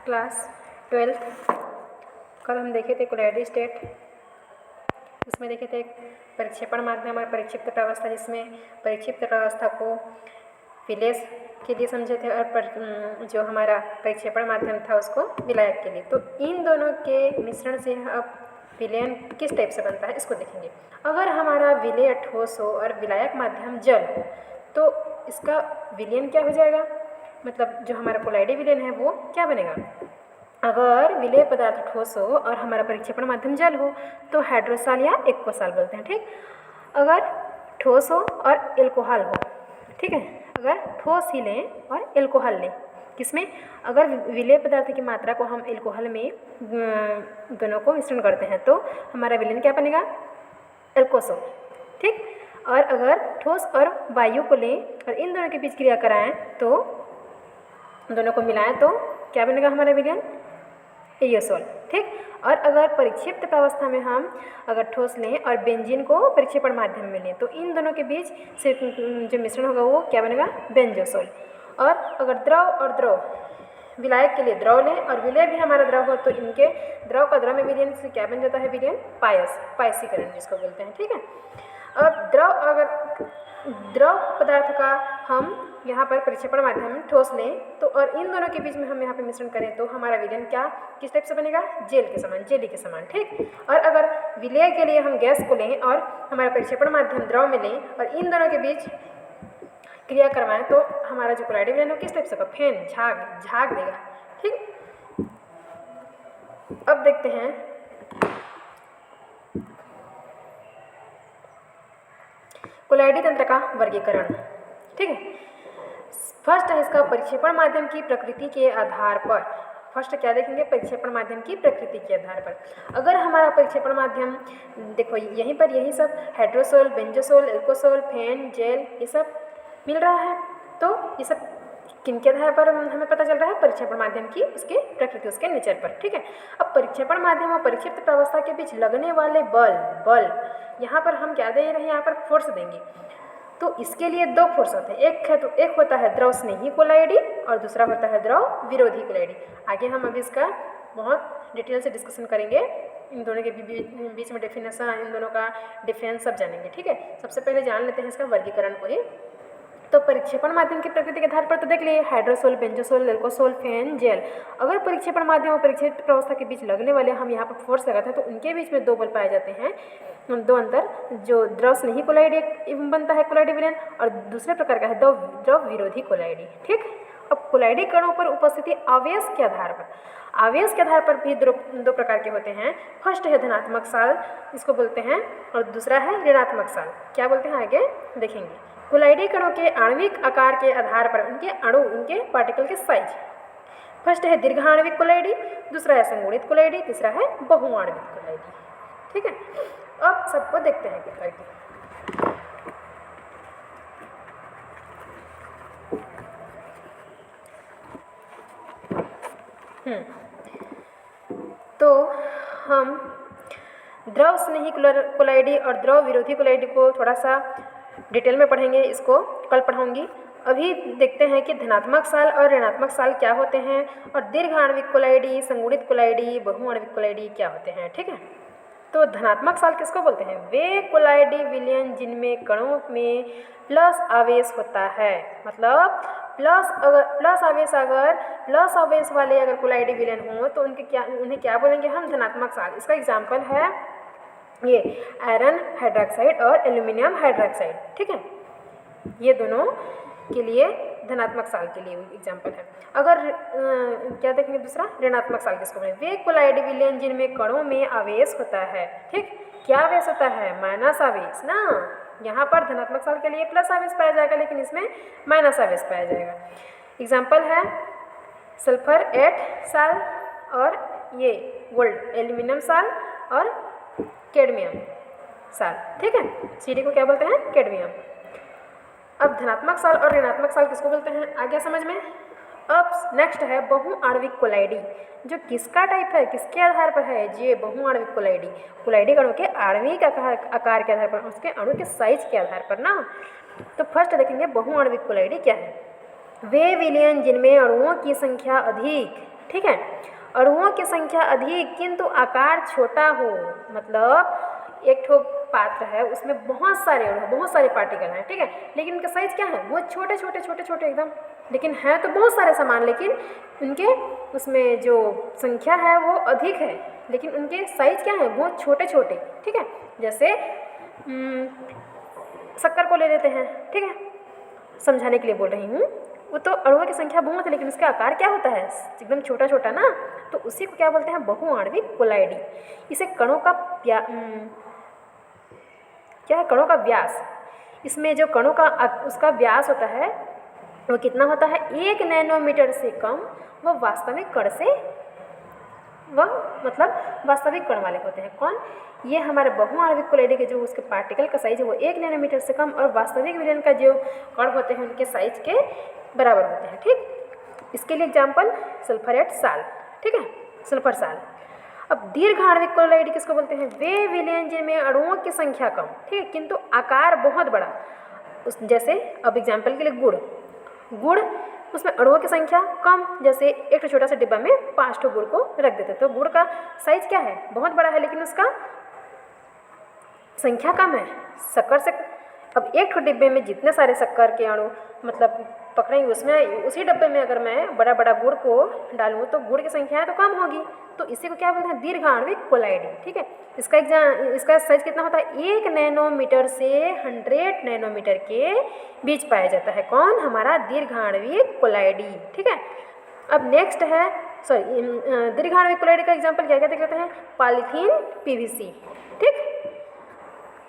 Class 12th कल हम देखे थे कोलॉइडल स्टेट। इसमें देखे थे परिक्षेपण माध्यम और परिक्षिप्त प्रावस्था, जिसमें परिक्षिप्त प्रावस्था को विलेय के लिए समझे थे और जो हमारा परिक्षेपण माध्यम था उसको विलायक के लिए। तो इन दोनों के मिश्रण से अब विलयन किस टाइप से बनता है इसको देखेंगे। अगर हमारा विलेय ठोस हो और विलायक माध्यम जल हो तो इसका विलयन क्या हो जाएगा, मतलब जो हमारा कोलॉइडल विलयन है वो क्या बनेगा। अगर विलेय पदार्थ ठोस हो और हमारा परिक्षेपण माध्यम जल हो तो हाइड्रोसाल या एक्वोसाल बोलते हैं, ठीक। अगर ठोस हो और एल्कोहल हो, ठीक है, अगर ठोस ही लें और एल्कोहल लें, किसमें, अगर विलेय पदार्थ की मात्रा को हम एल्कोहल में दोनों को मिश्रण करते हैं तो हमारा विलयन क्या बनेगा, एल्कोसोल, ठीक। और अगर ठोस और वायु को लें और इन दोनों के बीच क्रिया कराएं तो दोनों को मिलाएं तो क्या बनेगा हमारा विलयन, एयोसोल, ठीक। और अगर परिक्षिप्त प्रावस्था में हम अगर ठोस लें और बेंजीन को परिक्षेपण माध्यम में लें तो इन दोनों के बीच से जो मिश्रण होगा वो क्या बनेगा, बेंजोसोल। और अगर द्रव और द्रव विलायक के लिए द्रव लें और विलय भी हमारा द्रव हो तो इनके द्रव का द्रव में विलयन से क्या बन जाता है, विलयन पायसीकरण जिसको बोलते हैं, ठीक है। अब द्रव पदार्थ का हम यहाँ पर परिक्षेपण माध्यम में ठोस लें तो और इन दोनों के बीच में हम यहाँ पे मिश्रण करें तो हमारा विलयन क्या किस टाइप से बनेगा, जेल के समान, जेली के समान, ठीक। और अगर विलय के लिए हम गैस को लें और हमारा परिक्षेपण माध्यम द्रव में लें और इन दोनों के बीच क्रिया करवाएं तो हमारा जो कोलॉइडल विलयन है किस टाइप से होगा, फैन, झाग देगा, ठीक। अब देखते हैं कोलॉइडल तंत्र का वर्गीकरण, ठीक है। फर्स्ट है इसका परिक्षेपण माध्यम की प्रकृति के आधार पर। फर्स्ट क्या देखेंगे, परिक्षेपण माध्यम की प्रकृति के आधार पर। अगर हमारा परिक्षेपण माध्यम देखो यहीं पर यही सब हाइड्रोसोल, बेंजोसोल, एल्कोसोल, फैन, जेल ये सब मिल रहा है तो ये सब किनके आधार पर हमें पता चल रहा है, परिक्षेपण माध्यम की उसके प्रकृति, उसके नेचर पर, ठीक है। अब परिक्षेपण माध्यम और परिक्षिप्त प्रावस्था के बीच लगने वाले बल यहाँ पर हम क्या दे रहे हैं, यहाँ पर फोर्स देंगे तो इसके लिए दो फोर्स होते हैं, एक होता है द्रव स्नेही कोलॉइडी और दूसरा होता है द्रव विरोधी कोलॉइडी। आगे हम अभी इसका बहुत डिटेल से डिस्कशन करेंगे, इन दोनों के बीच में डेफिनेशन, इन दोनों का डिफरेंस सब जानेंगे, ठीक है। सबसे पहले जान लेते हैं इसका वर्गीकरण को ही। तो परिक्षेपण माध्यम की प्रकृति के आधार पर तो देख लिए हाइड्रोसोल, बेंजोसोल, एल्कोसोल, फैन, जेल। अगर परिक्षेपण माध्यम और परिक्षिप्त प्रावस्था के बीच लगने वाले हम यहाँ पर फोर्स लगाते हैं तो उनके बीच में दो बल पाए जाते हैं, दो अंतर, जो द्रव स्नेही कोलॉइडी बनता है कोलॉइडल विलयन और दूसरे प्रकार का है द्रव विरोधी कोलॉइडी, ठीक। अब कोलॉइडल कणों पर उपस्थिति आवेश के आधार पर भी दो प्रकार के होते हैं। फर्स्ट है धनात्मक साल, इसको बोलते हैं, और दूसरा है ऋणात्मक साल। क्या बोलते हैं आगे देखेंगे। कोलॉइडल कणों के आणविक आकार के आधार पर उनके पार्टिकल के साइज। फर्स्ट है दीर्घ आणविक कोलॉइडी, दूसरा है संगुणित कोलॉइडी, तीसरा है बहुआण्विक कोलॉइडी, ठीक है। अब सबको देखते हैं क्या करके। तो हम द्रव स्नेही कोलॉइडी और द्रव विरोधी कोलॉइडी को थोड़ा सा डिटेल में पढ़ेंगे, इसको कल पढ़ाऊंगी। अभी देखते हैं कि धनात्मक साल और ऋणात्मक साल क्या होते हैं और दीर्घ आणविक कोलॉइडी, संगुणित कोलॉइडी, बहुआण्विक कोलॉइडी क्या होते हैं, ठीक है। तो धनात्मक साल किसको बोलते हैं, वे कोलॉइडल विलयन जिनमें कणों में प्लस आवेश होता है, मतलब प्लस आवेश वाले अगर कोलॉइडल विलयन हो तो उन्हें क्या बोलेंगे हम, धनात्मक साल। इसका एग्जाम्पल है ये आयरन हाइड्रोक्साइड और एल्यूमिनियम हाइड्रोक्साइड, ठीक है। ये दोनों के लिए धनात्मक साल के लिए एग्जाम्पल है। अगर क्या देखेंगे दूसरा, ऋणात्मक साल किसको बोलेंगे, वे कोलॉइडल विलयन जिनमें कणों में आवेश होता है, ठीक। क्या आवेश होता है, माइनस आवेश ना। यहाँ पर धनात्मक साल के लिए प्लस आवेश पाया जाएगा लेकिन इसमें माइनस आवेश पाया जाएगा। एग्जाम्पल है सल्फर 8 साल और ये गोल्ड एल्यूमिनियम साल और कैडमियम साल, ठीक है। सीडी को क्या बोलते हैं, कैडमियम। अब धनात्मक साल और ऋणात्मक साल किसको बोलते हैं आ गया समझ में। अब नेक्स्ट है बहुआण्विक कोलॉइडी, जो किसका टाइप है, किसके आधार पर है, ये बहुआण्विक कोलॉइडी कोलॉइडल कणों के आणविक आकार के आधार पर, उसके अणु के साइज के आधार पर ना। तो फर्स्ट देखेंगे बहुआण्विक कोलॉइडी क्या है। वे विलयन जिनमें अणुओं की संख्या अधिक ठीक है। अणुओं की संख्या अधिक किंतु आकार छोटा हो, मतलब एक ठो पात्र है उसमें बहुत सारे अणु, बहुत सारे पार्टिकल हैं, ठीक है, लेकिन उनका साइज क्या है, वो छोटे छोटे छोटे छोटे एकदम, लेकिन है तो बहुत सारे सामान, लेकिन उनके उसमें जो संख्या है वो अधिक है, लेकिन उनके साइज क्या है, बहुत छोटे छोटे, ठीक है। जैसे शक्कर को ले लेते हैं, ठीक है, समझाने के लिए बोल रही हूँ। वो तो अणुओं की संख्या बहुत है, लेकिन उसका आकार क्या होता है, एकदम छोटा छोटा ना, तो उसी को क्या बोलते हैं, बहुआण्विक कोलाइडी। इसे कणों का क्या है, कणों का व्यास, इसमें जो कणों का उसका व्यास होता है वो कितना होता है, 1 नैनोमीटर से कम। वह वास्तविक कण से, वह मतलब वास्तविक कण वाले होते हैं। कौन, ये हमारे बहुआण्विक कोलाइडी के जो उसके पार्टिकल का साइज है वो 1 नैनोमीटर से कम, और वास्तविक विलयन का जो कण होते हैं उनके साइज के बराबर होते हैं, ठीक। इसके लिए एग्जाम्पल सल्फरेट साल, ठीक है, सल्फर साल। अब दीर्घआण्विक कोलाइडी किसको बोलते हैं, वे विलयन जिनमें अणुओं की संख्या कम, ठीक है, किंतु आकार बहुत बड़ा। जैसे अब एग्जाम्पल के लिए गुड़, उसमें अणुओं की संख्या कम, जैसे एक छोटा सा डिब्बा में 5 ठो गुड़ को रख देते, तो गुड़ का साइज क्या है, बहुत बड़ा है, लेकिन उसका संख्या कम है। शक्कर से, अब एक ठो डिब्बे में जितने सारे शक्कर के अणु मतलब पकड़ेंगे, उसमें उसी डब्बे में अगर मैं बड़ा बड़ा गुड़ को डालूँ तो गुड़ की संख्या तो कम होगी, तो इसी को क्या बोलते हैं, दीर्घआण्विक कोलाइडी, ठीक है। इसका साइज कितना होता है, 1 नैनोमीटर से 100 नैनोमीटर के बीच पाया जाता है। कौन, हमारा दीर्घआण्विक कोलाइडी, ठीक है। अब नेक्स्ट है, दीर्घआण्विक कोलाइडी का एग्जाम्पल क्या क्या देख लेते हैं, पॉलीथीन, PVC, ठीक।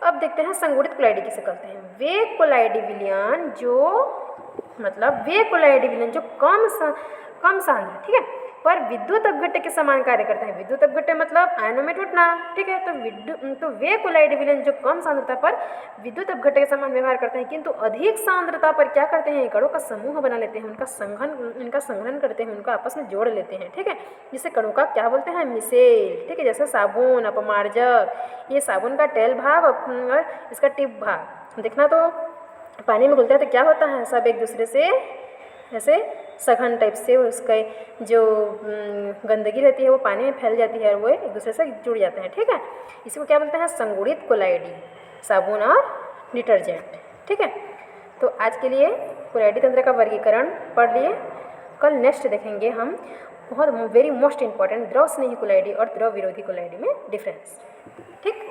अब देखते हैं संगुणित कोलाइडी किसे कहते हैं, वे कोलाइडी विलयन जो कम सांद्र, ठीक है, पर विद्युत अपघट्य के समान कार्य करते हैं। विद्युत अपघट्य मतलब आयनों में टूटना, ठीक है, तो वे कोलाइडी विलयन जो कम सांद्रता पर विद्युत अपघट्य के समान व्यवहार करते हैं, किंतु अधिक सांद्रता पर क्या करते हैं, कणों का समूह बना लेते हैं, उनका संघनन करते हैं, उनका आपस में जोड़ लेते हैं, ठीक है, जिसे कणों का क्या बोलते हैं, मिसेल, ठीक है। जैसे साबुन, अपमार्जक, ये साबुन का टेल भाग और इसका टिप भाग, देखना तो पानी में घुलता है तो क्या होता है, सब एक दूसरे से ऐसे सघन टाइप से उसका जो गंदगी रहती है वो पानी में फैल जाती है और वो एक दूसरे से जुड़ जाते हैं, ठीक है। इसी को क्या बोलते हैं, संगुणित कोलाइडी, साबुन और डिटर्जेंट, ठीक है। तो आज के लिए कोलाइडी तंत्र का वर्गीकरण पढ़ लिए। कल नेक्स्ट देखेंगे हम बहुत वेरी मोस्ट इंपॉर्टेंट द्रव स्नेही कोलाइडी और द्रव विरोधी कोलाइडी में डिफरेंस, ठीक।